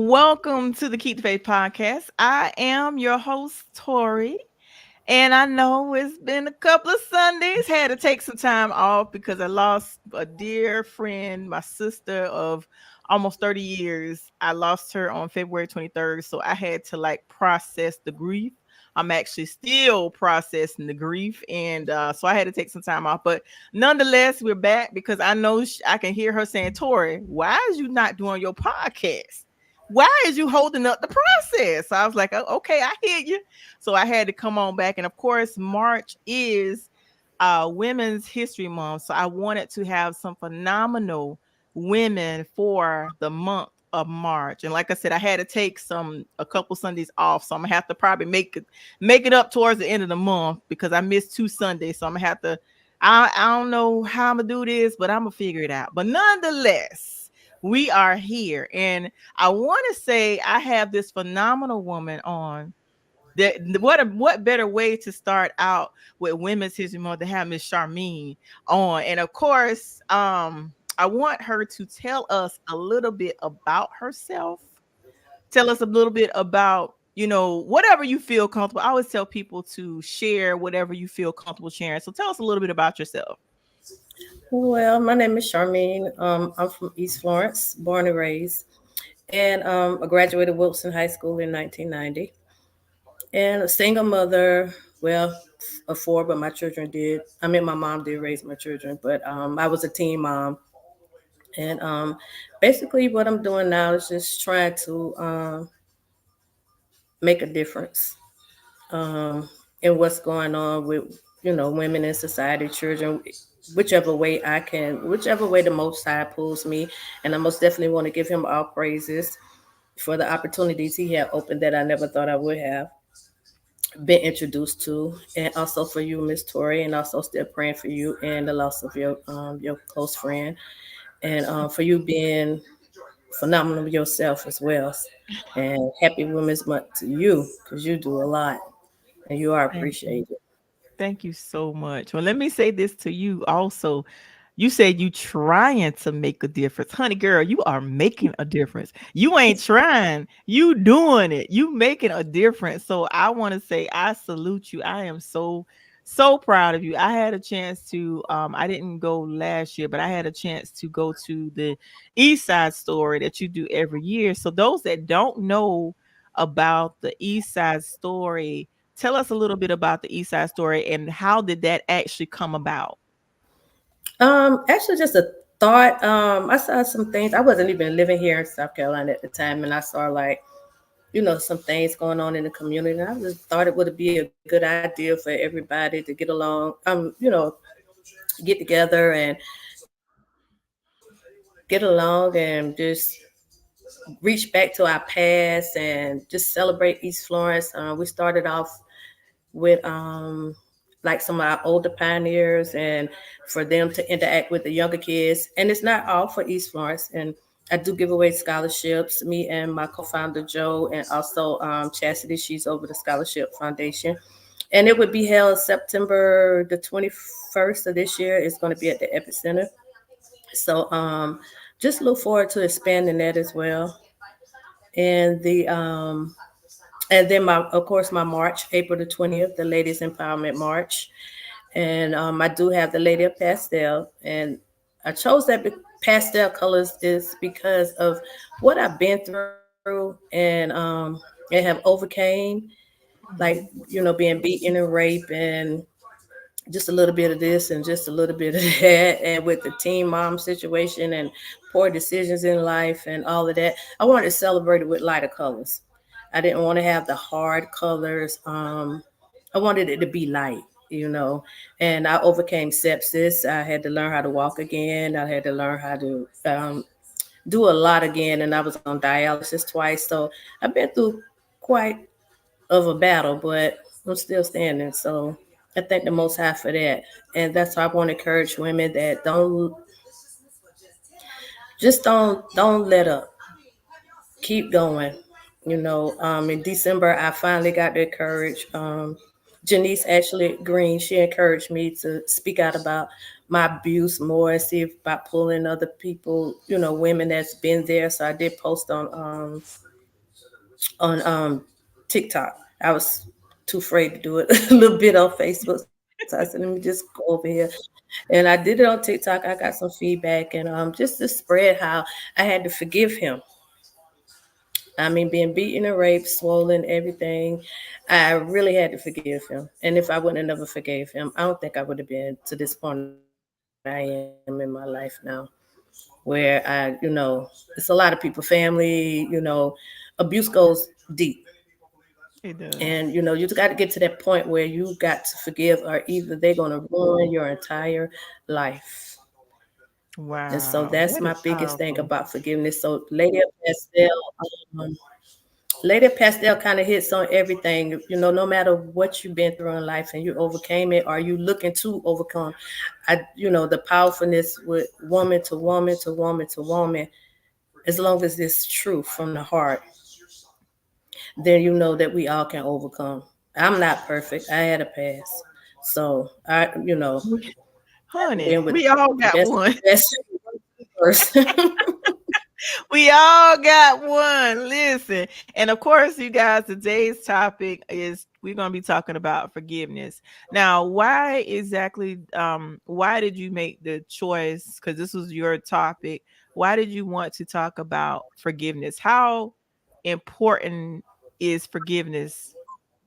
Welcome to the Keep the Faith podcast. I am your host, Tori. And I know it's been a couple of Sundays. Had to take some time off because I lost a dear friend, my sister of almost 30 years. I lost her on February 23rd. So I had to process the grief. I'm actually still processing the grief. And so I had to take some time off. But nonetheless, we're back because I know I can hear her saying, Tori, why is you not doing your podcast? Why is you holding up the process? So I was like, oh, okay, I hear you. So I had to come on back. And of course, March is Women's History Month. So I wanted to have some phenomenal women for the month of March. And like I said, I had to take a couple Sundays off. So I'm gonna have to probably make it up towards the end of the month because I missed 2 Sundays. So I'm gonna have to I don't know how I'm gonna do this, but I'm gonna figure it out. But nonetheless, we are here. And I want to say I have this phenomenal woman on that. What better way to start out with Women's History Month to have Miss Sharmeen on? And of course, I want her to tell us a little bit about herself. Tell us a little bit about whatever you feel comfortable. I always tell people to share whatever you feel comfortable sharing. So tell us a little bit about yourself. Well, my name is Sharmeen. I'm from East Florence, born and raised, and I graduated Wilson High School in 1990. And a single mother, well, of four, but my children did. I mean, my mom did raise my children, but I was a teen mom. And basically, what I'm doing now is just trying to make a difference in what's going on with women in society, children, whichever way the Most High pulls me, and I most definitely want to give him all praises for the opportunities he had opened that I never thought I would have been introduced to, and also for you, Miss Tori, and also still praying for you and the loss of your close friend, and for you being phenomenal yourself as well. And happy Women's Month to you because you do a lot and you are Thank you. appreciated. Thank you so much. Well, let me say this to you also. You said you trying to make a difference. Honey girl, you are making a difference. You ain't trying, you doing it. You making a difference. So I want to say I salute you. I am so proud of you. I had a chance to I didn't go last year, but I had a chance to go to the East Side Story that you do every year. So those that don't know about the East Side Story, tell us a little bit about the East Side Story and how did that actually come about? Actually, just a thought. I saw some things. I wasn't even living here in South Carolina at the time, and I saw some things going on in the community. And I just thought it would be a good idea for everybody to get along. Get together and get along and just reach back to our past and just celebrate East Florence. We started off with like some of our older pioneers and for them to interact with the younger kids. And it's not all for East Florence. And I do give away scholarships, me and my co-founder Joe, and also Chastity. She's over the Scholarship Foundation. And it would be held September the 21st of this year. It's going to be at the Epicenter. So just look forward to expanding that as well. And then of course my March, April the 20th, the Ladies Empowerment March. And I do have the Lady of Pastel. And I chose that pastel colors is because of what I've been through and have overcame, like, being beaten and raped and just a little bit of this and just a little bit of that, and with the teen mom situation and poor decisions in life and all of that, I wanted to celebrate it with lighter colors. I didn't want to have the hard colors. I wanted it to be light, and I overcame sepsis. I had to learn how to walk again. I had to learn how to do a lot again, and I was on dialysis twice. So I've been through quite of a battle, but I'm still standing. So I thank the Most High for that. And that's why I want to encourage women that don't let up. Keep going. In December I finally got the courage. Janice actually Green, she encouraged me to speak out about my abuse more and see about pulling other people, women that's been there. So I did post on on TikTok. I was too afraid to do it a little bit on Facebook, so I said, let me just go over here. And I did it on TikTok. I got some feedback, and just to spread how I had to forgive him. I mean, being beaten and raped, swollen, everything. I really had to forgive him. And if I wouldn't have never forgave him, I don't think I would have been to this point I am in my life now, where it's a lot of people, family, abuse goes deep. It And does. you just got to get to that point where you got to forgive, or either they're going to ruin your entire life. And so Wow, that's that my is biggest thing powerful. about forgiveness. So um, Lady of Pastel kind of hits on everything. No matter what you've been through in life and you overcame it, or you looking to overcome, the powerfulness with woman to woman to woman to woman, as long as it's true from the heart, then you know that we all can overcome. I'm not perfect. I had a past. So We- I Honey, went with we all the got best one. of the best first. We all got one. Listen. And of course, you guys, today's topic is we're going to be talking about forgiveness. Now, why exactly why did you make the choice, cuz this was your topic? Why did you want to talk about forgiveness? How important is forgiveness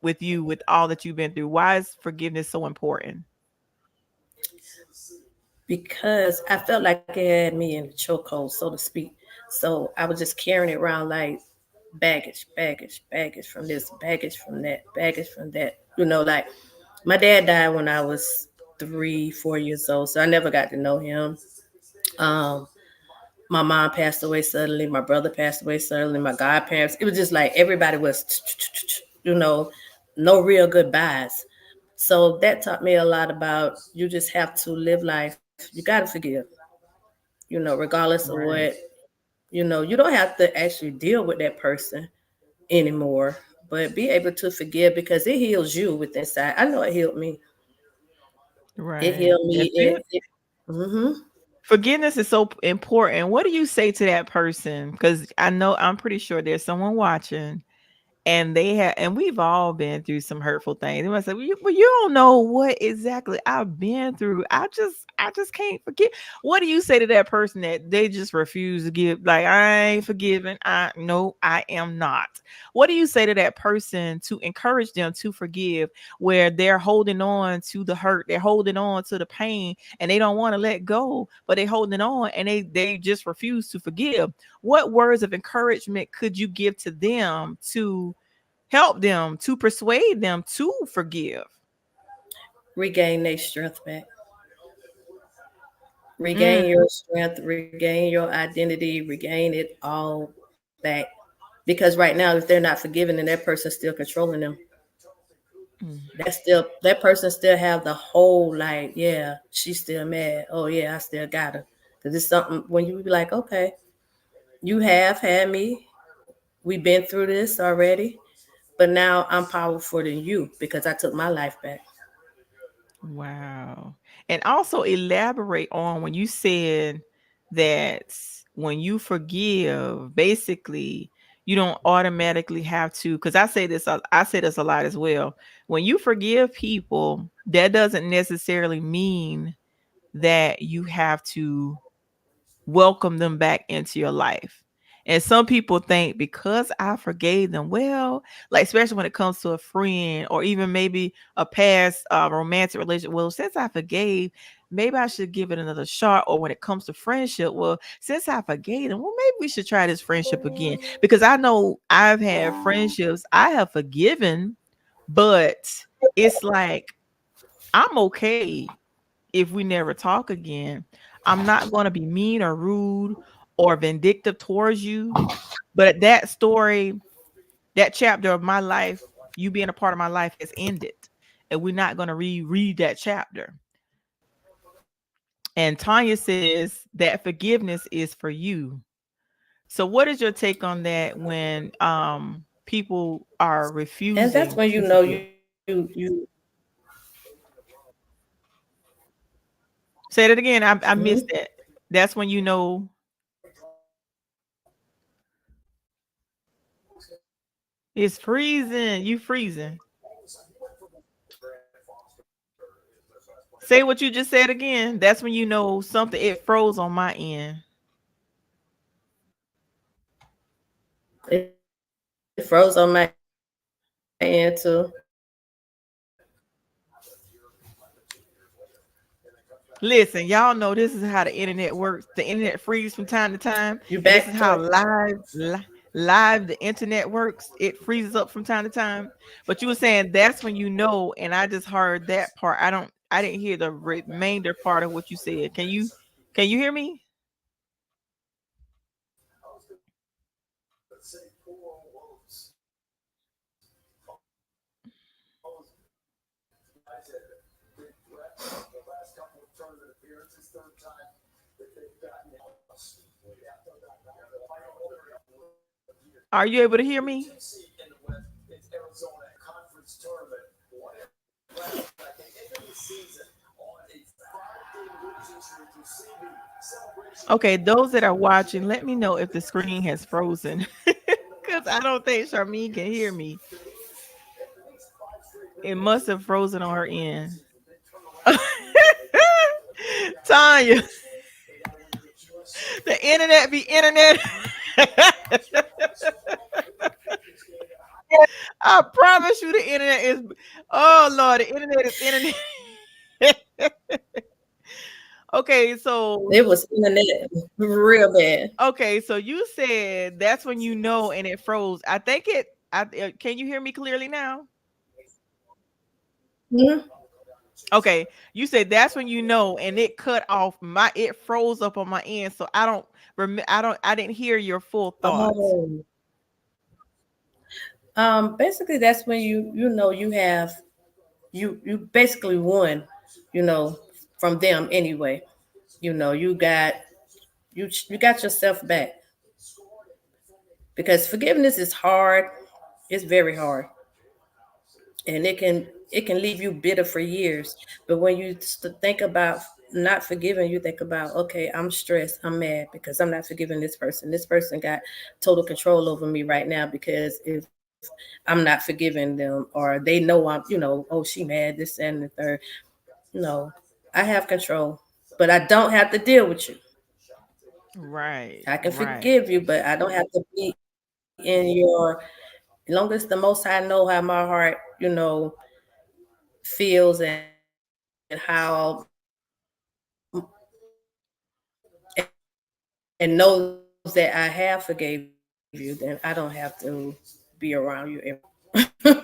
with you with all that you've been through? Why is forgiveness so important? Because I felt like it had me in the chokehold, so to speak. So I was just carrying it around like baggage, baggage, baggage from this, baggage from that, baggage from that. Like my dad died when I was 3, 4 years old, so I never got to know him. Um, my mom passed away suddenly. My brother passed away suddenly. My godparents. It was just like everybody was, you know, no real goodbyes. So that taught me a lot about you just have to live life. You got to forgive, regardless of what, Right. you don't have to actually deal with that person anymore, but be able to forgive because it heals you with inside. I know it healed me. It Right. healed And me. Mm-hmm. forgiveness is so important. What do you say to that person? Because I know I'm pretty sure there's someone watching and they have, and we've all been through some hurtful things. They might say, well, you don't know what exactly I've been through. I just can't forget." What do you say to that person that they just refuse to give? Like, I ain't forgiving. I no, I am not. What do you say to that person to encourage them to forgive, where they're holding on to the hurt, they're holding on to the pain, and they don't want to let go, but they holding on and they just refuse to forgive? What words of encouragement could you give to them to help them, to persuade them to forgive? Regain their strength back. Regain Mm, your strength, regain your identity, regain it all back. Because right now, if they're not forgiving, then that person's still controlling them. mm, That person still have the whole like, yeah, she's still mad. Oh yeah, I still got her. Because it's something when you be like, okay, you have had me. We've been through this already, but now I'm powerful than you because I took my life back. wow. And also elaborate on when you said that when you forgive, basically, you don't automatically have to, because I say this a lot as well. When you forgive people, that doesn't necessarily mean that you have to welcome them back into your life. And some people think because I forgave them, well, like especially when it comes to a friend or even maybe a past romantic relationship, well, since I forgave, maybe I should give it another shot. Or when it comes to friendship, well, since I forgave them, well, maybe we should try this friendship again. Because I know I've had friendships I have forgiven, but it's like I'm okay if we never talk again. I'm not going to be mean or rude or vindictive towards you. But that story, that chapter of my life, you being a part of my life has ended. And we're not going to reread that chapter. And Tanya says that forgiveness is for you. So what is your take on that when people are And that's refusing when to forgive? you Say that again. I mhm. missed that. That's when you know. It's freezing. You freezing. Say what you just said again. That's when you know something. It froze on my end. It froze on my end too. Listen, y'all know this is how the internet works. The internet freezes from time to time, You and this back, is how Tori? live the internet works. It freezes up from time to time. But you were saying that's when you know, and I just heard that part. I didn't hear the remainder part of what you said. Can you hear me? Are you able to hear me? Okay, those that are watching, let me know if the screen has frozen. Because I don't think Sharmeen can hear me. It must have frozen on her end. Tanya, the internet be internet. I promise you the internet is, oh Lord, the internet is internet. Okay, so It was internet real bad. okay, so you said that's when you know and it froze. I think can you hear me clearly now? Mhm. Okay, you said that's when you know and it cut off my it froze up on my end, so I didn't hear your full thoughts. Oh, basically that's when you know you have you basically won, you know, from them anyway. You know, you got yourself back because forgiveness is hard. It's very hard, and it can leave you bitter for years. But when you think about not forgiving, you think about, okay, I'm stressed, I'm mad because I'm not forgiving this person. This person got total control over me right now because if I'm not forgiving them, or they know I'm, oh, she mad, this and the third. No, I have control, but I don't have to deal with you. Right, I can right. forgive you, but I don't have to be in your. As long as the Most High know how my heart, feels and how and knows that I have forgave you, then I don't have to be around you every day.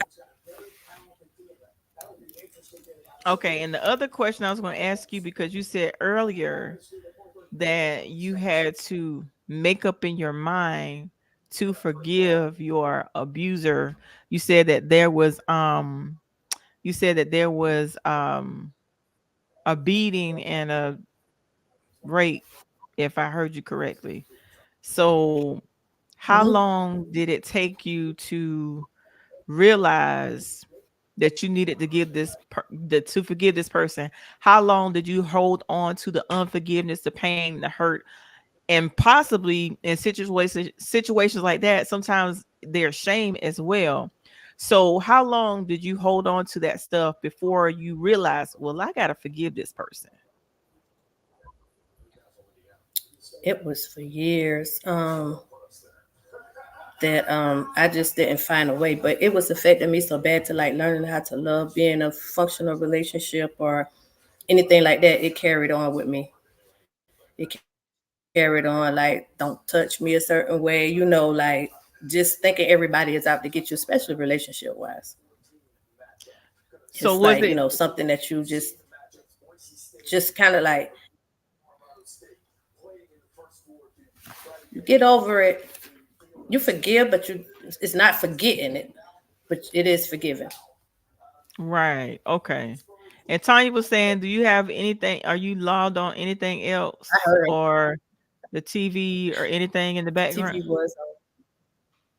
Okay, and the other question I was going to ask you, because you said earlier that you had to make up in your mind to forgive your abuser. You said that there was a beating and a rape, if I heard you correctly. So how Mhm. long did it take you to realize that you needed to to forgive this person? How long did you hold on to the unforgiveness, the pain, the hurt? And possibly in situations like that, sometimes there's shame as well. So how long did you hold on to that stuff before you realized, well, I gotta forgive this person? It was for years. That I just didn't find a way. But it was affecting me so bad to like learning how to love, being a functional relationship or anything like that. It carried on with me. It carried on like don't touch me a certain way, like just thinking everybody is out to get you, especially relationship wise. It's So like, was it something that you just kind of like you get over it. You forgive, but it's not forgetting it, but it is forgiving. right? Okay. And Tanya was saying, do you have anything? Are you logged on anything I else, heard it. or the TV or anything in the background? TV was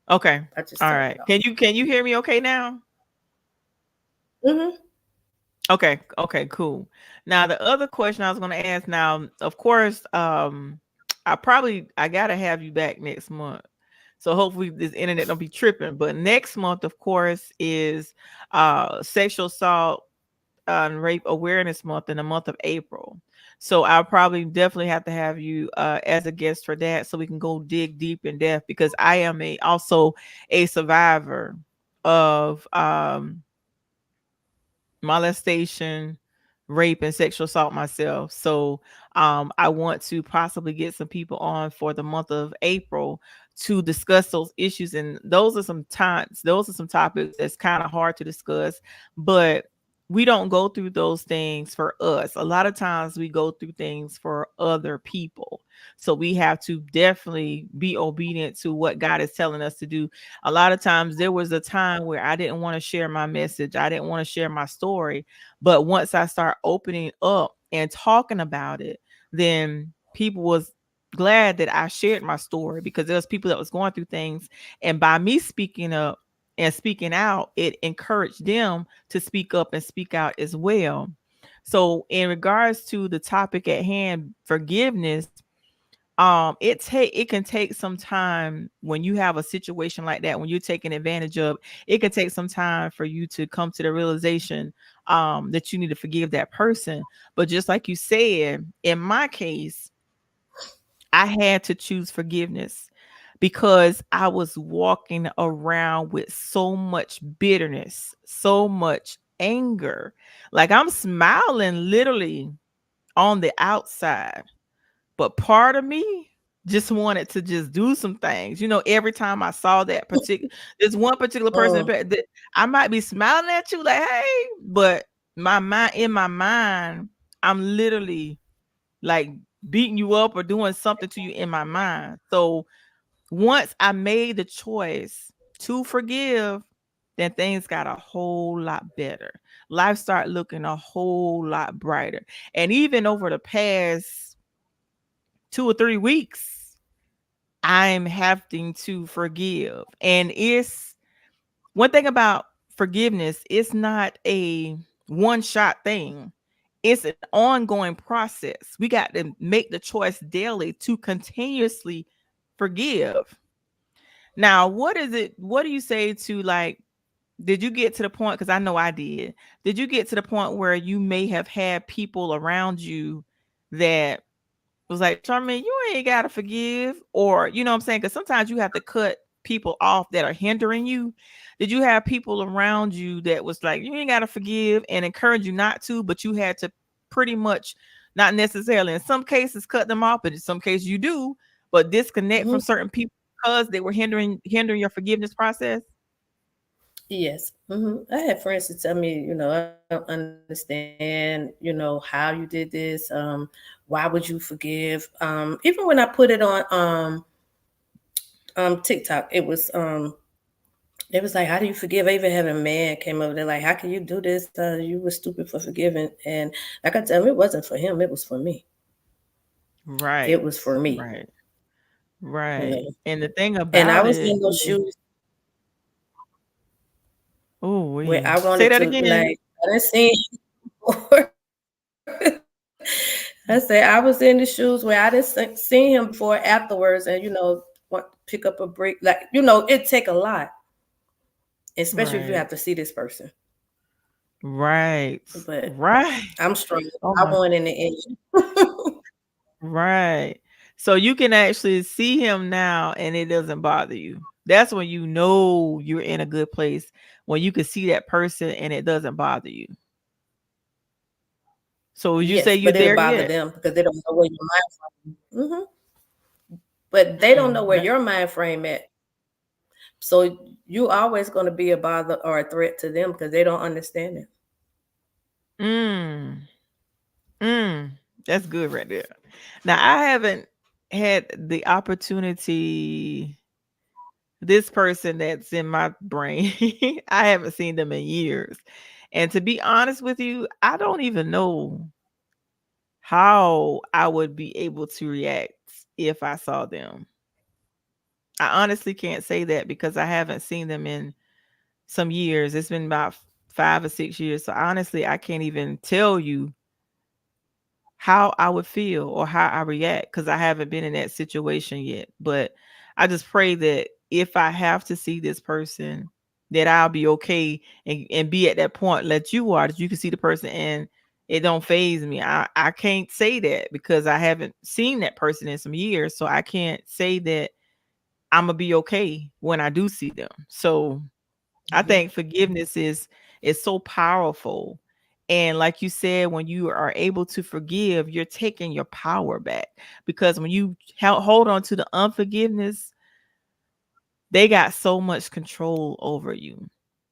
Okay. I just All turned right. it off. Can you hear me okay now? Hmm. Okay. Okay, cool. Now the other question I was going to ask, now, of course, I gotta have you back next month. So hopefully this internet don't be tripping. But next month, of course, is sexual assault and rape awareness month in the month of April. So I'll probably definitely have to have you as a guest for that, so we can go dig deep in depth, because I am a also a survivor of molestation, rape, and sexual assault myself. So I want to possibly get some people on for the month of April to discuss those issues. And those are some topics that's kind of hard to discuss, but we don't go through those things for us. A lot of times we go through things for other people. So we have to definitely be obedient to what God is telling us to do. A lot of times there was a time where I didn't want to share my message. I didn't want to share my story. But once I start opening up and talking about it, then people was glad that I shared my story, because there was people that was going through things. And by me speaking up and speaking out, it encouraged them to speak up and speak out as well. So in regards to the topic at hand, forgiveness, it can take some time when you have a situation like that, when you're taken advantage of. It can take some time for you to come to the realization that you need to forgive that person. But just like you said, in my case, I had to choose forgiveness because I was walking around with so much bitterness, so much anger. Like, I'm smiling literally on the outside, but part of me just wanted to just do some things. Every time I saw that particular this one particular person Mm. that I might be smiling at you like, hey, but my mind, I'm literally like beating you up or doing something to you in my mind. So once I made the choice to forgive, then things got a whole lot better. Life started looking a whole lot brighter. And even over the past 2 or 3 weeks, I'm having to forgive. And it's one thing about forgiveness, it's not a one shot thing. It's an ongoing process. We got to make the choice daily to continuously forgive. Now, what do you say to, like, did you get to the point, because I know I did. Did you get to the point where you may have had people around you that was like, Charmaine, you ain't gotta forgive, or you know what I'm saying? Because sometimes you have to cut people off that are hindering you. Did you have people around you that was like, you ain't gotta forgive, and encourage you not to, but you had to pretty much, not necessarily in some cases cut them off, but in some cases you do, but disconnect from Hmm. certain people because they were hindering your forgiveness process? Yes. I had friends to tell me, I don't understand, how you did this. Why would you forgive? Even when I put it on TikTok, it was like, how do you forgive? I even had a man came over there like, how can you do this? You were stupid for forgiving. And like I tell him, it wasn't for him, it was for me. Right, It was for me. right, You right. know. And the thing And I about was it in those is, shoes oh, where we I say wanted that to again. like I didn't see I said I was in the shoes where I didn't see him before afterwards, and want pick up a break. Like it take a lot, especially if you Right. have to see this person. Right. But Right. I'm strong. Oh I my. won in the end. Right. So you can actually see him now and it doesn't bother you. That's when you know you're in a good place, when you can see that person and it doesn't bother you. So would you say Yes, you're but it'll there bother yet? them because they don't know where your mind frame. But they don't know Mm. where your mind frame at. So you always going to be a bother or a threat to them because they don't understand it. Mm. Mm. That's good right there. Now I haven't had the opportunity, this person that's in my brain, I haven't seen them in years. And to be honest with you, I don't even know how I would be able to react if I saw them. I honestly can't say that because I haven't seen them in some years. It's been about 5 or 6 years. So honestly, I can't even tell you how I would feel or how I react because I haven't been in that situation yet. But I just pray that if I have to see this person, that I'll be okay and be at that point that you are, that you can see the person and it don't phase me. I can't say that because I haven't seen that person in some years. So I can't say that I'm gonna be okay when I do see them. So I Mhm. think forgiveness is so powerful. And like you said, when you are able to forgive, you're taking your power back. Because when you hold on to the unforgiveness, they got so much control over you.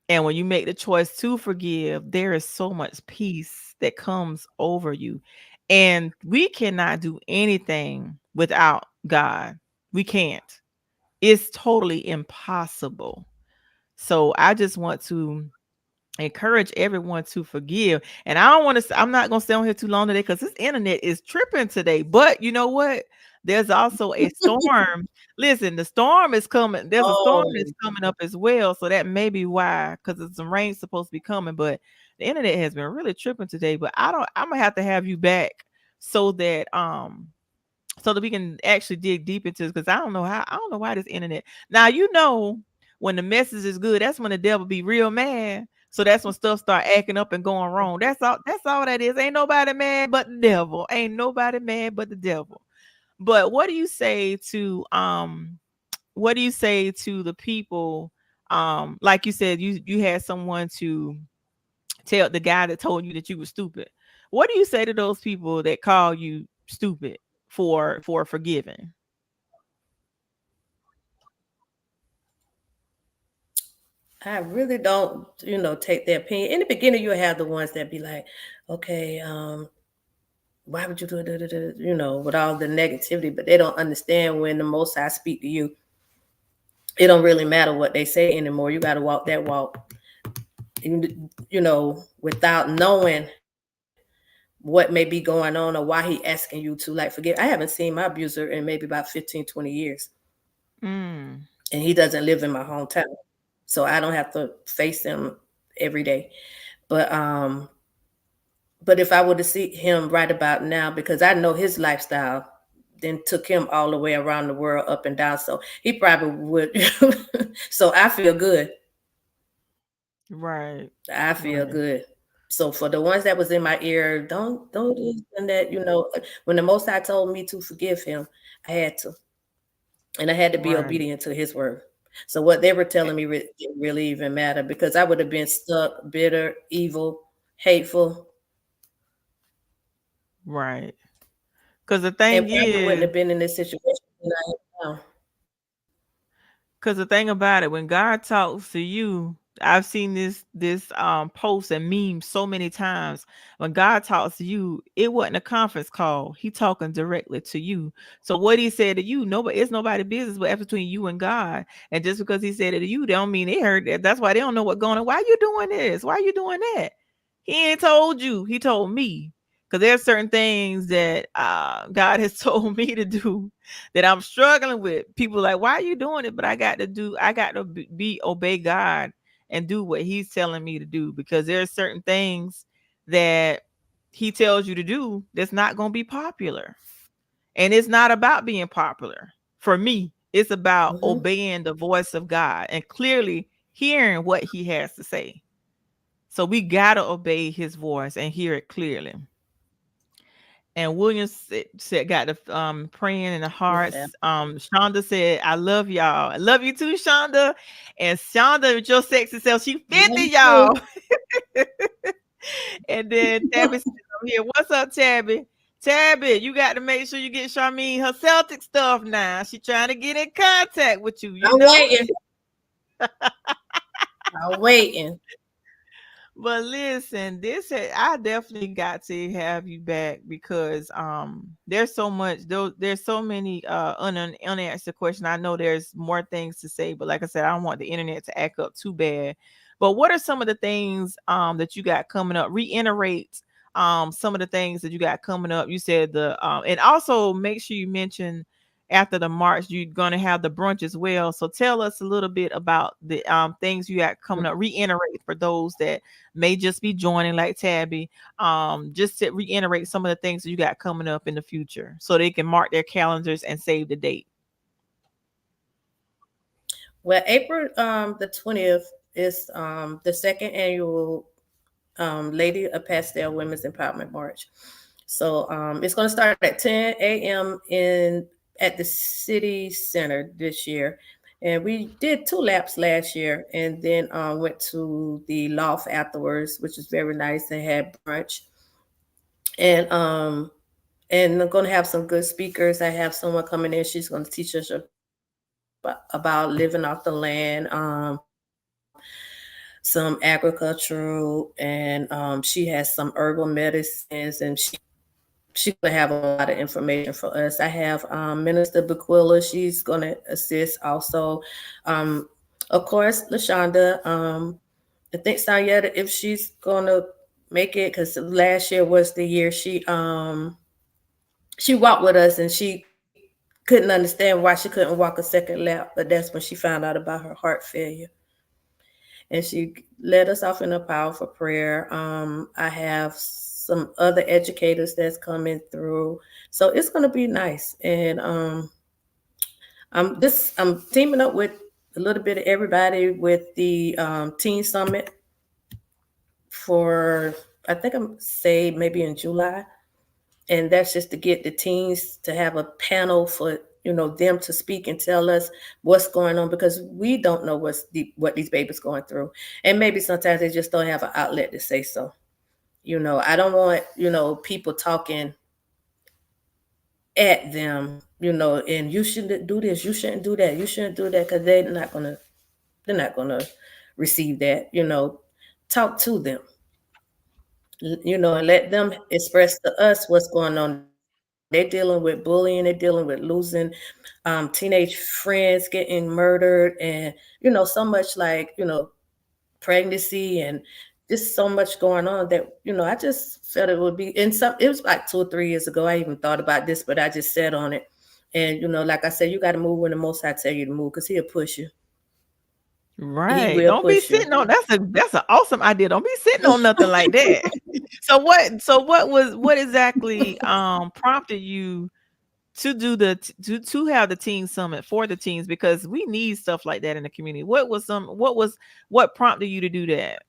And when you make the choice to forgive, there is so much peace that comes over you. And we cannot do anything without God. We can't. It's totally impossible. So I just want to encourage everyone to forgive. And I don't want to, I'm not going to stay on here too long today because this internet is tripping today. But you know what? There's also a storm. Listen, the storm is coming. There's a storm Oh, that's coming up as well. So that may be why, because there's some rain supposed to be coming. But the internet has been really tripping today. But I'm gonna have to have you back so that so that we can actually dig deep into this because I don't know why this internet. Now you know when the message is good, that's when the devil be real mad. So that's when stuff start acting up and going wrong. That's all that is. Ain't nobody mad but the devil. Ain't nobody mad but the devil. But what do you say to the people like you said you had someone to tell the guy that told you that you were stupid. What do you say to those people that call you stupid for forgiving? I really don't, take their opinion. In the beginning, you have the ones that be like, okay, why would you do it, with all the negativity, but they don't understand when the most I speak to you, it don't really matter what they say anymore. You got to walk that walk, without knowing what may be going on or why he asking you to like forgive. I haven't seen my abuser in maybe about 15, 20 years. Mm, And he doesn't live in my hometown. So I don't have to face him every day. But but if I were to see him right about now, because I know his lifestyle, then took him all the way around the world, up and down. So he probably would. So I feel good. right, I feel right, good. So for the ones that was in my ear, don't listen that, when the Most High told me to forgive him, I had to. And I had to be right, obedient to his word. So what they were telling me didn't really even matter because I would have been stuck, bitter, evil, hateful, right. Because the and thing probably wouldn't is, have been in this situation that I am now. because the thing about it, when God talks to you, I've seen this post and meme so many times. When God talks to you, it wasn't a conference call. He talking directly to you. So what he said to you, nobody, it's nobody business, but that's between you and God. And just because he said it to you, don't mean they heard that. That's why they don't know what's going on. Why you doing this? Why you doing that? He ain't told you. He told me. Because there's certain things that God has told me to do that I'm struggling with. People like, why are you doing it? But I got to be obey God and do what He's telling me to do because there's certain things that He tells you to do that's not going to be popular. And it's not about being popular. For me, it's about Mm-hmm. obeying the voice of God and clearly hearing what He has to say. So we got to obey His voice and hear it clearly. And William said got the praying in the Yes, ma'am. hearts. Shonda said, I love y'all. I love you too, Shonda. And Shonda, with your sexy self, she Love 50, you y'all. too. And then Tabby said, I'm here. What's up, Tabby? Tabby, you got to make sure you get Sharmeen her Celtic stuff now. She trying to get in contact with you, you I'm know? waiting. I'm waiting. But listen, I definitely got to have you back because there's so much there's so many unanswered questions. I know there's more things to say, but like I said, I don't want the internet to act up too bad. But what are some of the things that you got coming up? Reiterate some of the things that you got coming up. You said the and also make sure you mention after the March, you're going to have the brunch as well. So tell us a little bit about the things you got coming up. Reiterate for those that may just be joining like Tabby. Just to reiterate some of the things that you got coming up in the future so they can mark their calendars and save the date. Well, April the 20th is the second annual Lady of Pastel Women's Empowerment March. So it's going to start at 10 a.m. in at the city center this year, and we did two laps last year, and then went to the loft afterwards, which was very nice. They had brunch, and I'm going to have some good speakers. I have someone coming in. She's going to teach us about living off the land, some agricultural, and she has some herbal medicines, and she's gonna have a lot of information for us. I have Minister Bequilla. She's gonna assist also. Um, of course, Lashonda. I think Sanyetta, if she's gonna make it, because last year was the year she walked with us, and she couldn't understand why she couldn't walk a second lap, but that's when she found out about her heart failure. And she led us off in a powerful prayer. I have some other educators that's coming through, so it's gonna be nice. And I'm teaming up with a little bit of everybody with the Teen Summit for, I think I'm say maybe in July, and that's just to get the teens to have a panel for them to speak and tell us what's going on, because we don't know what these babies going through, and maybe sometimes they just don't have an outlet to say so. I don't want people talking at them, and you shouldn't do this, you shouldn't do that, you shouldn't do that, because they're not gonna receive that. Talk to them, and let them express to us what's going on. They're dealing with bullying, they're dealing with losing teenage friends getting murdered, and so much, like, pregnancy, and just so much going on that I just felt it would be. And some, it was like 2 or 3 years ago, I even thought about this, but I just sat on it. And like I said, you got to move when the Most High tell you to move, because He'll push you. He Right. will Don't be push you. sitting on that's an awesome idea. Don't be sitting on nothing like that. So what exactly prompted you to do to have the teen summit for the teens, because we need stuff like that in the community. What prompted you to do that?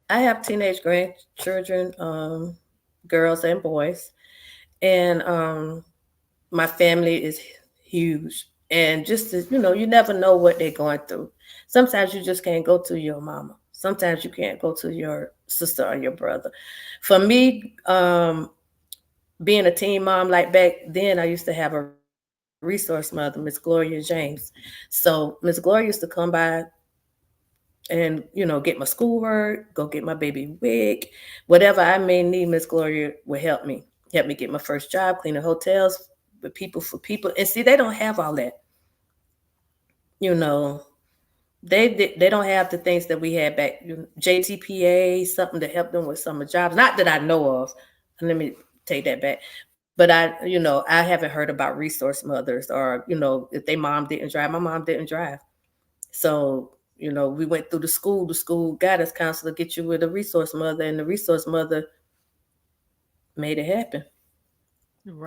I have teenage grandchildren, girls and boys, and my family is huge. And just to, you never know what they're going through. Sometimes you just can't go to your mama. Sometimes you can't go to your sister or your brother. For me, being a teen mom, like back then, I used to have a resource mother, Miss Gloria James. So Miss Gloria used to come by and get my schoolwork, go get my baby wig, whatever I may need. Miss Gloria would help me get my first job, cleaning hotels with people, for people. And see, they don't have all that. You know, they don't have the things that we had back. JTPA, something to help them with summer jobs. Not that I know of. Let me take that back. But I haven't heard about resource mothers, or if they mom didn't drive. My mom didn't drive, so we went through the school. The school guidance counselor get you with a resource mother, and the resource mother made it happen.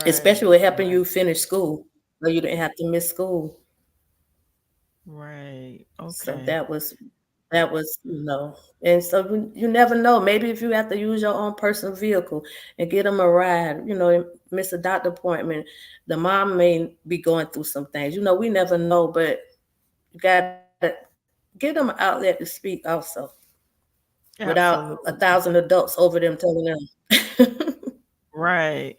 Especially Right, with helping right, you finish school, so you didn't have to miss school. right. So Okay. that was. And so you never know. Maybe if you have to use your own personal vehicle and get them a ride, and miss a doctor appointment, the mom may be going through some things. We never know, but you gotta give them an outlet to speak also, without a thousand Absolutely. adults over them telling them. Right.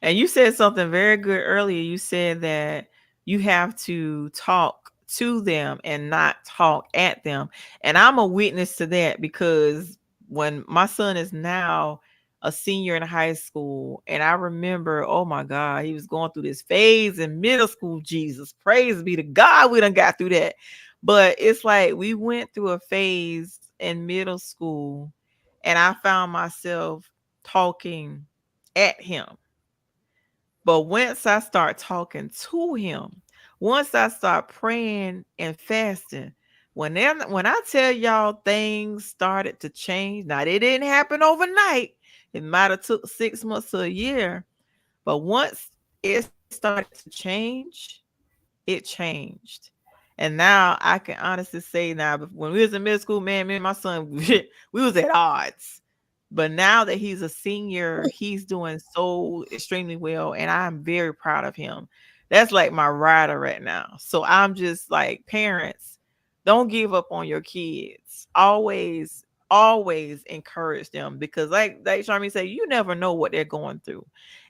And you said something very good earlier. You said that you have to talk to them and not talk at them. And I'm a witness to that, because when my son is now a senior in high school, and I remember, oh my God, he was going through this phase in middle school. Jesus, praise be to God, we done got through that. But it's like we went through a phase in middle school, and I found myself talking at him. But once I start talking to him, once I start praying and fasting, when I tell y'all things started to change. Now they didn't happen overnight. It might have took 6 months to a year, but once it started to change, it changed. And now I can honestly say now, when we was in middle school, man, me and my son, we was at odds. But now that he's a senior, he's doing so extremely well, and I'm very proud of him. That's like my rider right now. So I'm just like, parents, don't give up on your kids. Always, always encourage them, because like Sharmeen said, you never know what they're going through.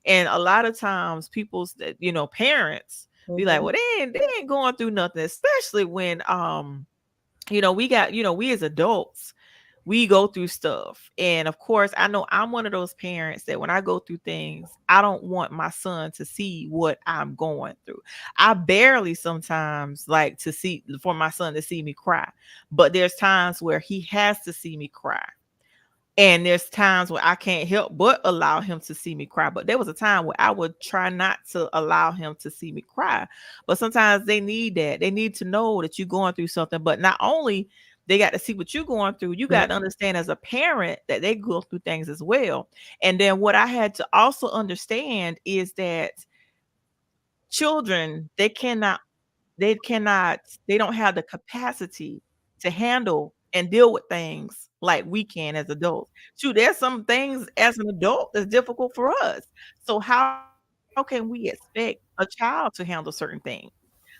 And a lot of times people's that parents be like, Mm-hmm. well, they ain't going through nothing, especially when we got, we as adults, we go through stuff. And of course, I know I'm one of those parents that when I go through things, I don't want my son to see what I'm going through. I barely sometimes like to see for my son to see me cry, but there's times where he has to see me cry. And there's times where I can't help but allow him to see me cry. But there was a time where I would try not to allow him to see me cry. But sometimes they need that. They need to know that you're going through something. But not only they got to see what you're going through, you got to understand as a parent that they go through things as well. And then what I had to also understand is that children, they cannot they don't have the capacity to handle and deal with things like we can as adults. Shoot, there's some things as an adult that's difficult for us. So how can we expect a child to handle certain things?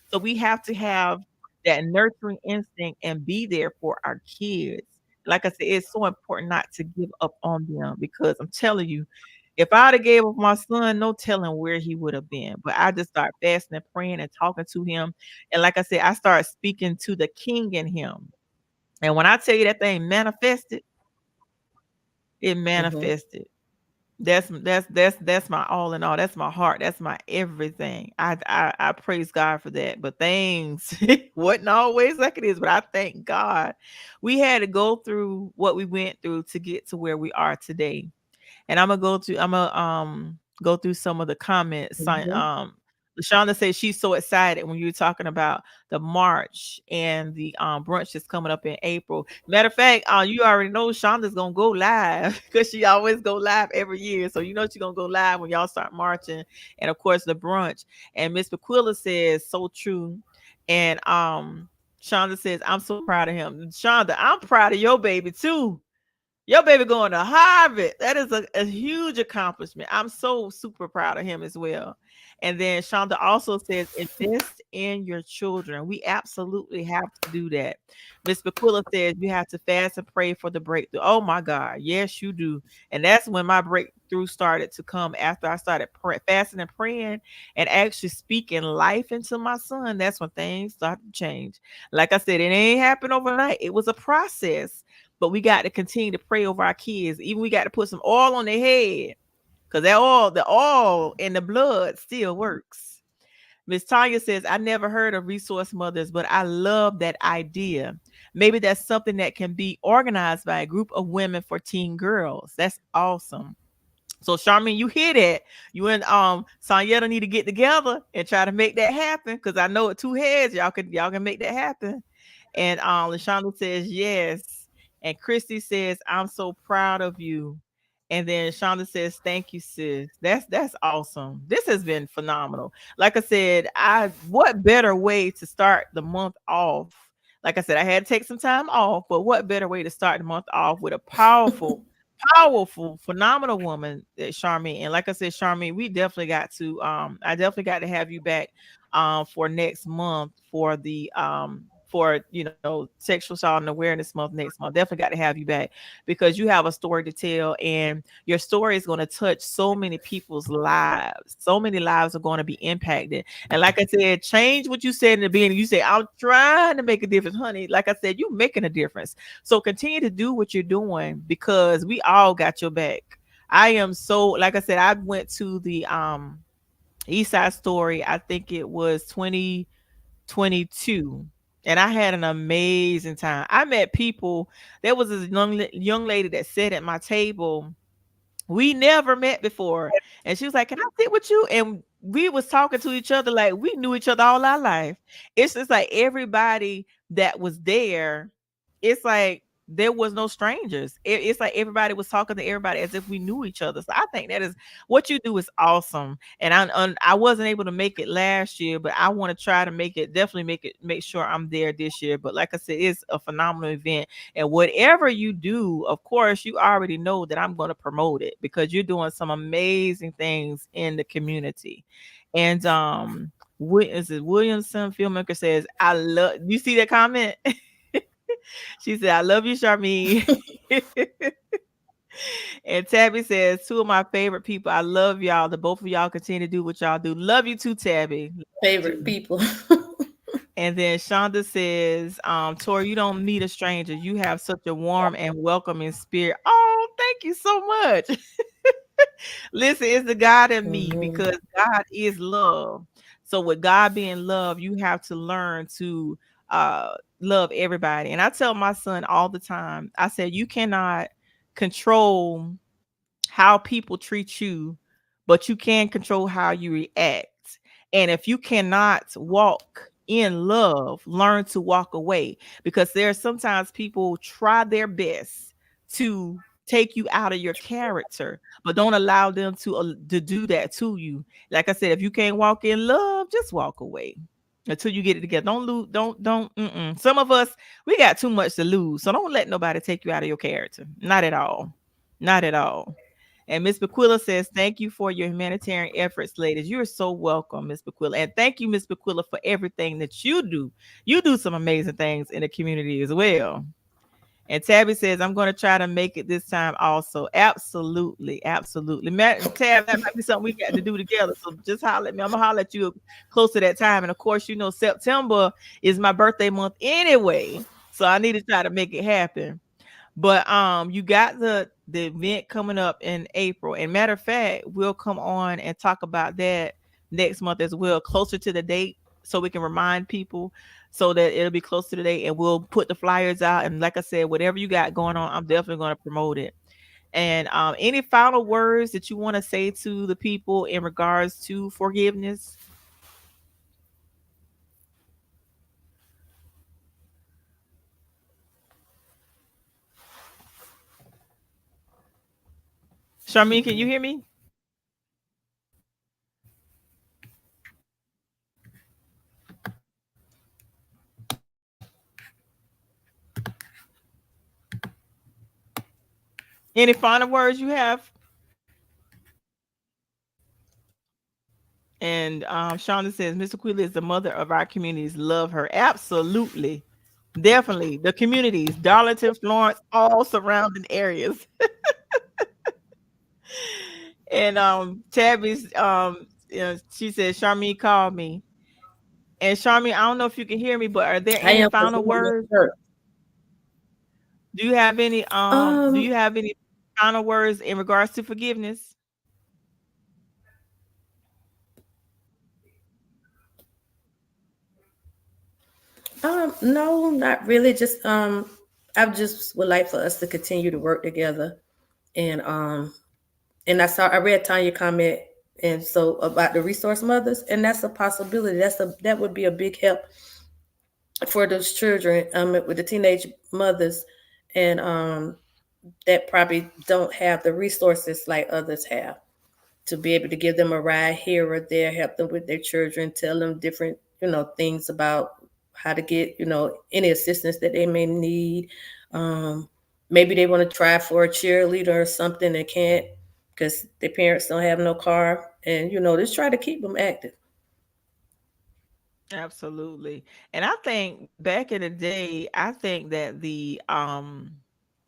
So we have to have that nurturing instinct and be there for our kids. Like I said, it's so important not to give up on them, because I'm telling you, if I'd have gave up my son, no telling where he would have been. But I just start fasting and praying and talking to him. And like I said, I started speaking to the king in him. And when I tell you that thing manifested, it Mm-hmm. manifested. That's my all in all. That's my heart. That's my everything. I praise God for that. But things wasn't always like it is. But I thank God we had to go through what we went through to get to where we are today. And I'm gonna go through some of the comments. Mm-hmm. Lashonda says she's so excited when you're talking about the march and the brunch that's coming up in April. Matter of fact, you already know Shonda's gonna go live because she always go live every year. So you know she's gonna go live when y'all start marching, and of course the brunch. And Miss Paquilla says so true. And Shonda says, I'm so proud of him. Shonda, I'm proud of your baby too. Your baby going to Harvard. That is a huge accomplishment. I'm so super proud of him as well. And then Shonda also says, invest in your children. We absolutely have to do that. Miss Bakula says you have to fast and pray for the breakthrough. Oh my God. Yes, you do. And that's when my breakthrough started to come after I started fasting and praying and actually speaking life into my son. That's when things started to change. Like I said, it ain't happened overnight. It was a process, but we got to continue to pray over our kids. Even we got to put some oil on their head, because the oil in the blood still works. Miss Tanya says, I never heard of resource mothers, but I love that idea. Maybe that's something that can be organized by a group of women for teen girls. That's awesome. So Charmin, you hear that? You and Sanyetta need to get together and try to make that happen. Cause I know at two heads, y'all can make that happen. And Lashonda says yes. And Christy says, I'm so proud of you. And then Shonda says, thank you, sis. That's awesome. This has been phenomenal. Like I said, what better way to start the month off? Like I said, I had to take some time off, but what better way to start the month off with a powerful, phenomenal woman, Charmaine. And like I said, Charmaine, we definitely got to I definitely got to have you back for next month for sexual assault and awareness month next month. Definitely got to have you back, because you have a story to tell, and your story is going to touch so many people's lives. So many lives are going to be impacted. And like I said, change what you said in the beginning. You say, I'm trying to make a difference, honey. Like I said, you're making a difference. So continue to do what you're doing, because we all got your back. I am so, like I said, I went to the East Side Story. I think it was 2022. And I had an amazing time. I met people. There was this young lady that sat at my table. We never met before. And she was like, can I sit with you? And we was talking to each other like we knew each other all our life. It's just like everybody that was there, it's like there was no strangers. It's like everybody was talking to everybody as if we knew each other. So I think that is what you do is awesome. And I wasn't able to make it last year, but I want to try to make it. Definitely make sure I'm there this year. But like I said, it's a phenomenal event. And whatever you do, of course, you already know that I'm going to promote it because you're doing some amazing things in the community. And is it Williamson filmmaker says, I love you see that comment? She said, I love you, Sharmeen. And Tabby says, two of my favorite people. I love y'all. The both of y'all continue to do what y'all do. Love you too, Tabby. Love you Favorite too. people. And then Shonda says, Tori, you don't meet a stranger. You have such a warm and welcoming spirit. Oh, thank you so much. Listen, it's the God in me Hmm. because God is love. So with God being love, you have to learn to love everybody. And I tell my son all the time, I said, you cannot control how people treat you, but you can control how you react. And if you cannot walk in love, learn to walk away because there are sometimes people try their best to take you out of your character, but don't allow them to do that to you. Like I said, if you can't walk in love, just walk away until you get it together. Don't lose. Don't. Mm-mm. Some of us we got too much to lose, so don't let nobody take you out of your character. Not at all. Not at all. And Miss Bequilla says, thank you for your humanitarian efforts, ladies. You are so welcome, Miss Bequilla. And thank you, Miss Bequilla, for everything that you do. You do some amazing things in the community as well. And Tabby says, I'm going to try to make it this time also. Absolutely. Absolutely. Tab, that might be something we got to do together. So just holler at me. I'm going to holler at you close to that time. And of course, you know, September is my birthday month anyway. So I need to try to make it happen. But you got the event coming up in April. And matter of fact, we'll come on and talk about that next month as well, closer to the date, so we can remind people so that it'll be close to the date and we'll put the flyers out. And like I said, whatever you got going on, I'm definitely going to promote it. And any final words that you want to say to the people in regards to forgiveness? Charmaine, can you hear me? Any final words you have? And Shonda says, Mr. Quilly is the mother of our communities. Love her. Absolutely. Definitely. The communities, Darlington, Florence, all surrounding areas. And Tabby's she said, Charmene called me. And Charmene, I don't know if you can hear me, but are there I any am because final I'm at words? church. Do Um, you have any final words in regards to forgiveness? no, not really. Just I just would like for us to continue to work together, and I read Tanya comment, and so about the resource mothers, and that's a possibility. That would be a big help for those children, with the teenage mothers, and that probably don't have the resources like others have, to be able to give them a ride here or there, help them with their children, tell them different, things about how to get, any assistance that they may need. Um, Maybe they want to try for a cheerleader or something and can't because their parents don't have no car. And, just try to keep them active. Absolutely. And I think back in the day, I think that the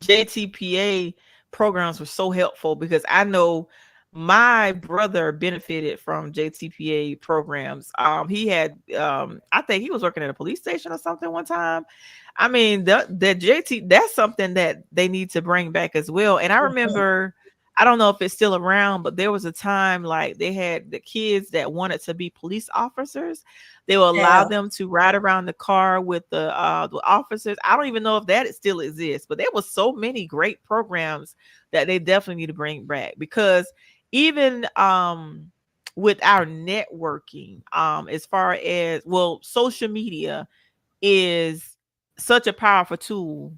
JTPA programs were so helpful because I know my brother benefited from JTPA programs. He had I think he was working at a police station or something one time. I mean, the JT, that's something that they need to bring back as well. And I remember, I don't know if it's still around, but there was a time like they had the kids that wanted to be police officers. They will allow Yeah. them to ride around the car with the officers. I don't even know if that still exists, but there was so many great programs that they definitely need to bring back because even with our networking, as far as well, social media is such a powerful tool.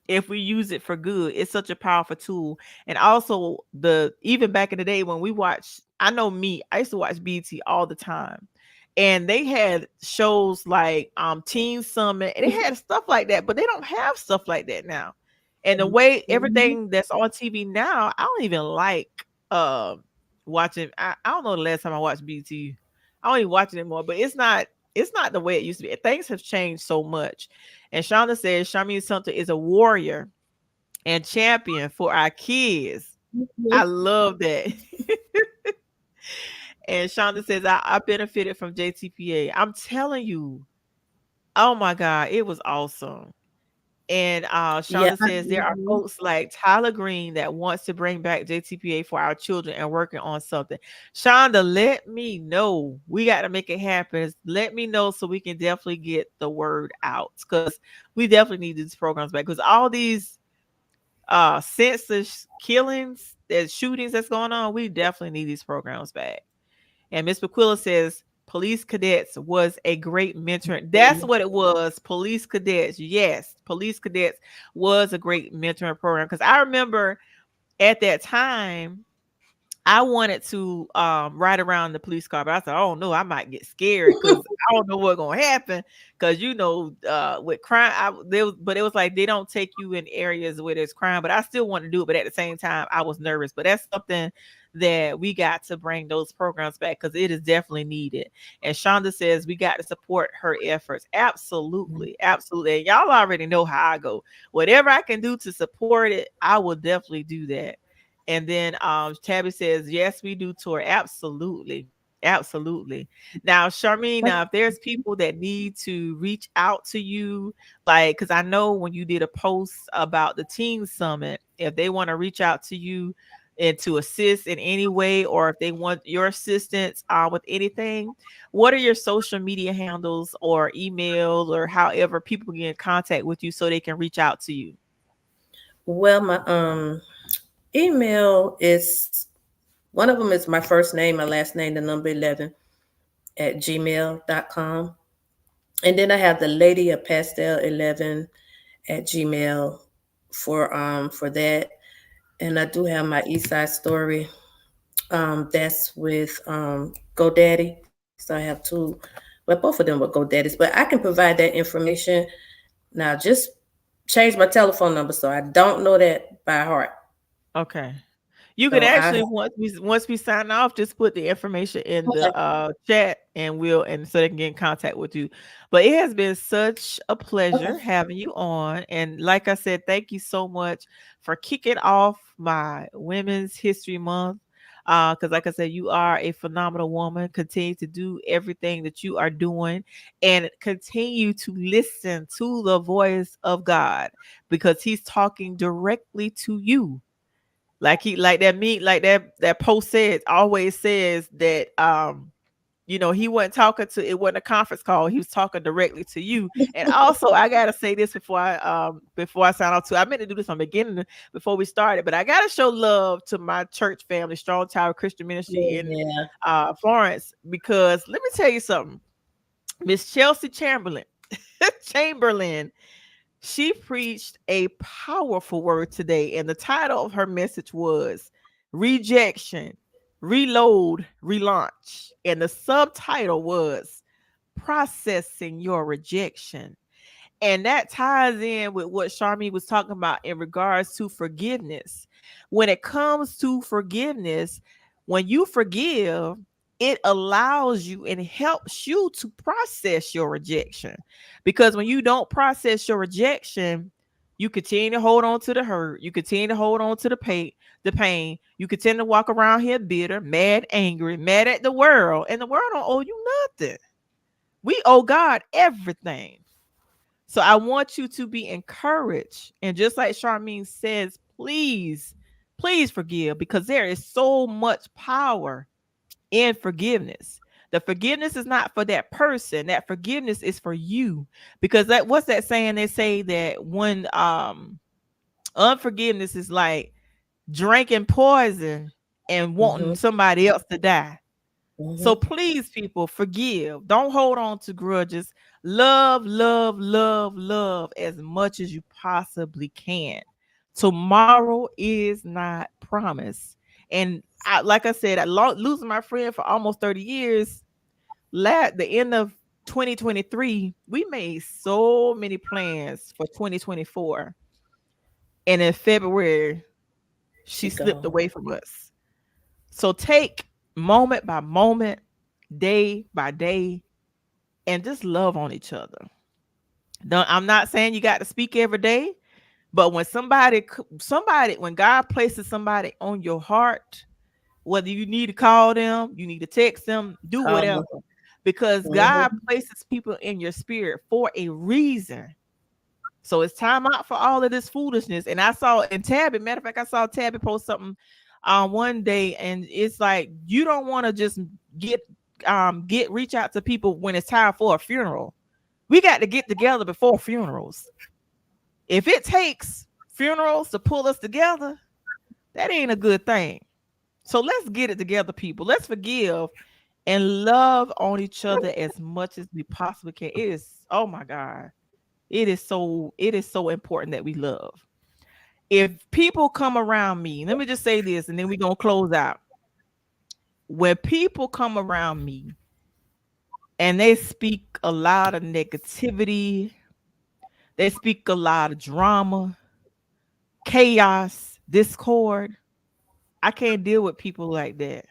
if we use it for good. It's such a powerful tool. And also the even back in the day when we watched, I know me, I used to watch BT all the time. And they had shows like Teen Summit, and they had stuff like that, but they don't have stuff like that now. And the way Mhm. everything that's on TV now, I don't even like uh watching. I don't know the last time I watched BT. I don't even watch it anymore, but it's not the way it used to be. Things have changed so much. And Shonda says Sharmeen Sumter is a warrior and champion for our kids. I Mhm. love that. And Shonda says, I benefited from JTPA. I'm telling you, oh my God, it was awesome. And Yeah. Shonda says there are Mhm. folks like Tyler Green that wants to bring back JTPA for our children and working on something. Shonda, let me know. We got to make it happen. Let me know so we can definitely get the word out because we definitely need these programs back because all these senseless killings, there's shootings that's going on. We definitely need these programs back. And Miss Paquilla says police cadets was a great mentor. That's what it was. Police cadets. Yes, police cadets was a great mentoring program. Because I remember at that time I wanted to ride around the police car, but I said, "Oh no, I might get scared because I don't know what's gonna happen." Because with crime, but it was like they don't take you in areas where there's crime. But I still want to do it. But at the same time, I was nervous. But that's something that we got to bring those programs back because it is definitely needed. And Shonda says we got to support her efforts. Absolutely, absolutely. And y'all already know how I go. Whatever I can do to support it, I will definitely do that. And then Tabby says, yes, we do tour. Absolutely. Absolutely. Now, Charmaine, now if there's people that need to reach out to you, like, because I know when you did a post about the Teen Summit, if they want to reach out to you and to assist in any way, or if they want your assistance with anything, what are your social media handles or emails or however people get in contact with you so they can reach out to you? Well, my email is one of them is my first name, my last name, the number 11 at gmail.com. And then I have the Lady of Pastel 11 at Gmail for that. And I do have my East Side Story. That's with GoDaddy. So I have two, well, both of them with GoDaddy's, but I can provide that information. Now, just change my telephone number so I don't know that by heart. Okay. You can So I have, actually once we sign off, just put the information in okay. the chat and so they can get in contact with you. But it has been such a pleasure Okay. having you on. And like I said, thank you so much for kicking off my Women's History Month. Because like I said, you are a phenomenal woman. Continue to do everything that you are doing and continue to listen to the voice of God because He's talking directly to you like that that post said always says that he wasn't talking to it wasn't a conference call, he was talking directly to you. And also I gotta say this before I sign off too. I meant to do this on the beginning before we started, but I gotta show love to my church family, Strong Tower Christian Ministry in Yeah. Florence, because let me tell you something. Miss Chelsea Chamberlain, she preached a powerful word today, and the title of her message was Rejection, Reload, Relaunch. And the subtitle was Processing Your Rejection. And that ties in with what Charmy was talking about in regards to forgiveness. When it comes to forgiveness, when you forgive, it allows you and helps you to process your rejection. Because when you don't process your rejection, you continue to hold on to the hurt. You continue to hold on to the pain. You continue to walk around here bitter, mad, angry, mad at the world, and the world don't owe you nothing. We owe God everything. So I want you to be encouraged. And just like Charmaine says, please, please forgive because there is so much power in forgiveness. The forgiveness is not for that person. That forgiveness is for you. Because what's that saying? They say that when unforgiveness is like drinking poison and wanting Mm-hmm. somebody else to die. Mm-hmm. So please, people, forgive. Don't hold on to grudges. Love, love, love, love as much as you possibly can. Tomorrow is not promised. And like I said, losing my friend for almost 30 years, the end of 2023, we made so many plans for 2024. And in February, she She slipped gone. away from us. So take moment by moment, day by day, and just love on each other. I'm not saying you got to speak every day, but when when God places somebody on your heart, whether you need to call them, you need to text them, do Call whatever, them. because God Mm-hmm. places people in your spirit for a reason. So it's time out for all of this foolishness. And I saw in Tabby, matter of fact, I saw Tabby post something one day, and it's like you don't want to just get reach out to people when it's time for a funeral. We got to get together before funerals. If it takes funerals to pull us together, that ain't a good thing. So let's get it together, people. Let's forgive and love on each other as much as we possibly can. It is, oh my God, it is so important that we love. If people come around me, let me just say this and then we're gonna close out. When people come around me and they speak a lot of negativity, they speak a lot of drama, chaos, discord, I can't deal with people like that.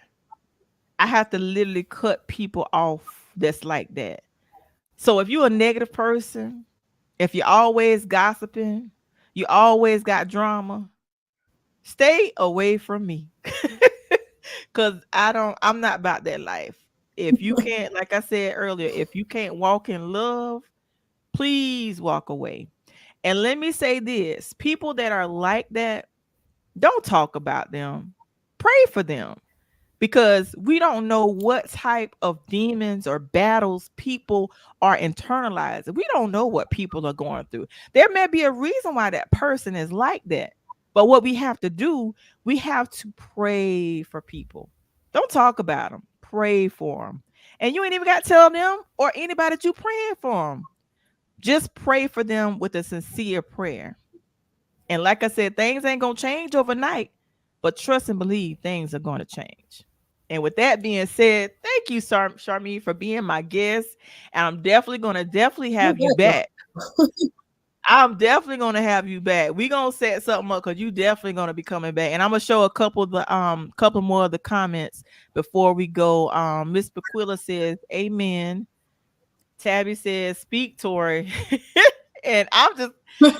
I have to literally cut people off that's like that. So if you're a negative person, if you're always gossiping, you always got drama, stay away from me. Cause I'm not about that life. If you can't, like I said earlier, if you can't walk in love, please walk away. And let me say this, people that are like that, don't talk about them. Pray for them, because we don't know what type of demons or battles people are internalizing. We don't know what people are going through. There may be a reason why that person is like that. But what we have to do, we have to pray for people. Don't talk about them. Pray for them. And you ain't even got to tell them or anybody that you praying for them. Just pray for them with a sincere prayer. And like I said, things ain't going to change overnight, but trust and believe things are going to change. And with that being said, thank you, Sharmeen, for being my guest. And I'm definitely going to definitely You're have you welcome. back. I'm definitely going to have you back. We going to set something up because you definitely going to be coming back. And I'm going to show a couple more of the comments before we go. Miss Bequilla says, amen. Tabby says, speak, Tori. And I'm just,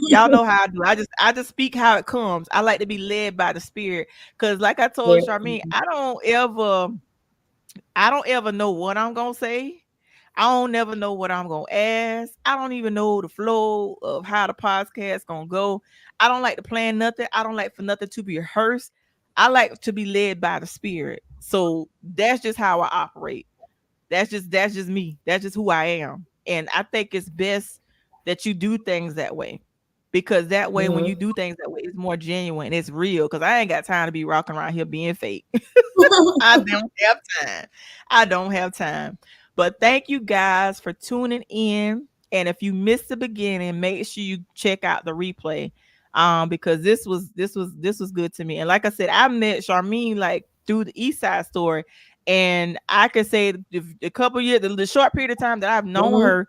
y'all know how I do. I just speak how it comes. I like to be led by the spirit. Cause like I told Yeah. Charmaine, I don't ever know what I'm gonna say. I don't never know what I'm gonna ask. I don't even know the flow of how the podcast gonna go. I don't like to plan nothing. I don't like for nothing to be rehearsed. I like to be led by the spirit. So that's just how I operate. That's just me. That's just who I am. And I think it's best that you do things that way. Because that way when you Mm-hmm. do things that way, it's more genuine. It's real. Cause I ain't got time to be rocking around here being fake. I don't have time. I don't have time. But thank you guys for tuning in. And if you missed the beginning, make sure you check out the replay. Because this was good to me. And like I said, I met Charmeen like through the East Side Story. And I could say the couple years, the short period of time that I've known Mm-hmm. her,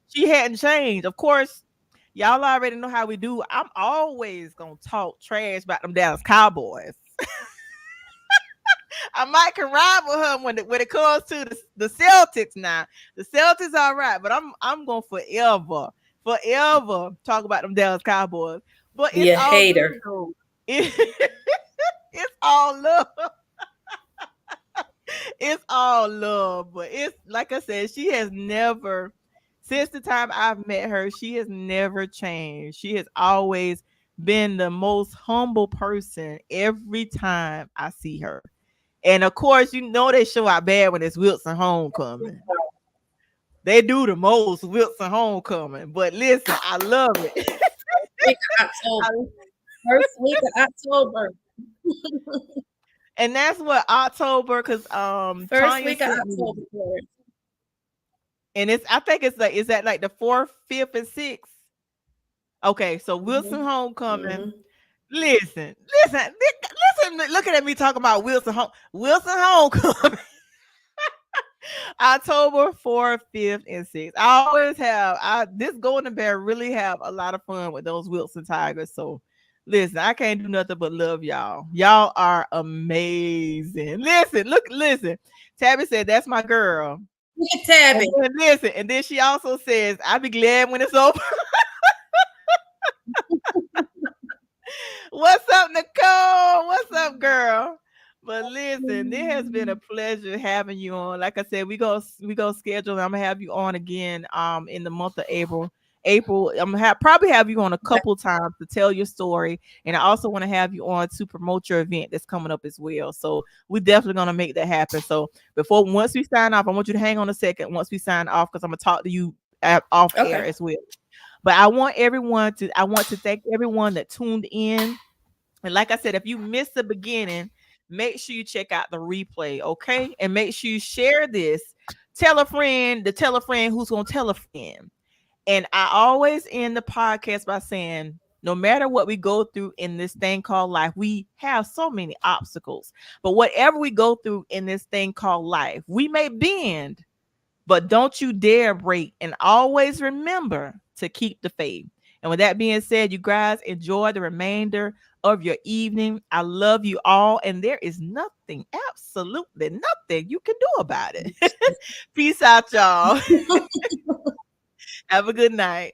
she hadn't changed. Of course, y'all already know how we do. I'm always gonna talk trash about them Dallas Cowboys. I might can ride with her when it comes to the Celtics now. The Celtics all right, but I'm going forever talk about them Dallas Cowboys. But it's You all good hater. though. It's all love. It's all love. But it's like I said, she has never, since the time I've met her, she has never changed. She has always been the most humble person every time I see her. And of course, you know they show out bad when it's Wilson homecoming. They do the most Wilson homecoming. But listen, I love it. Week of October. First week of October. And that's what October, because First Tanya week of sent me. October. And it's I think it's like is that like the fourth, fifth, and sixth? Okay, so Wilson Homecoming. Mm-hmm. Listen, listen, looking at me talking about Wilson Homecoming. October 4th, 5th, and 6th. I always have this Golden Bear really have a lot of fun with those Wilson Tigers. So listen, I can't do nothing but love y'all. Y'all are amazing. Listen. Tabby said that's my girl. Look at Tabby. And then listen, and then she also says, I'll be glad when it's over. What's up, Nicole? What's up, girl? But listen, it has been a pleasure having you on. Like I said, we go schedule. I'm gonna have you on again in the month of April. April, I'm gonna probably have you on a Okay. couple times to tell your story, and I also want to have you on to promote your event that's coming up as well. So we're definitely gonna make that happen. So once we sign off, I want you to hang on a second. Once we sign off, because I'm gonna talk to you off air Okay. as well. But I want to thank everyone that tuned in. And like I said, if you missed the beginning, make sure you check out the replay, okay? And make sure you share this. Tell a friend who's gonna tell a friend. And I always end the podcast by saying, no matter what we go through in this thing called life, we have so many obstacles. But whatever we go through in this thing called life, we may bend, but don't you dare break. And always remember to keep the faith. And with that being said, you guys enjoy the remainder of your evening. I love you all. And there is nothing, absolutely nothing you can do about it. Peace out, y'all. Have a good night.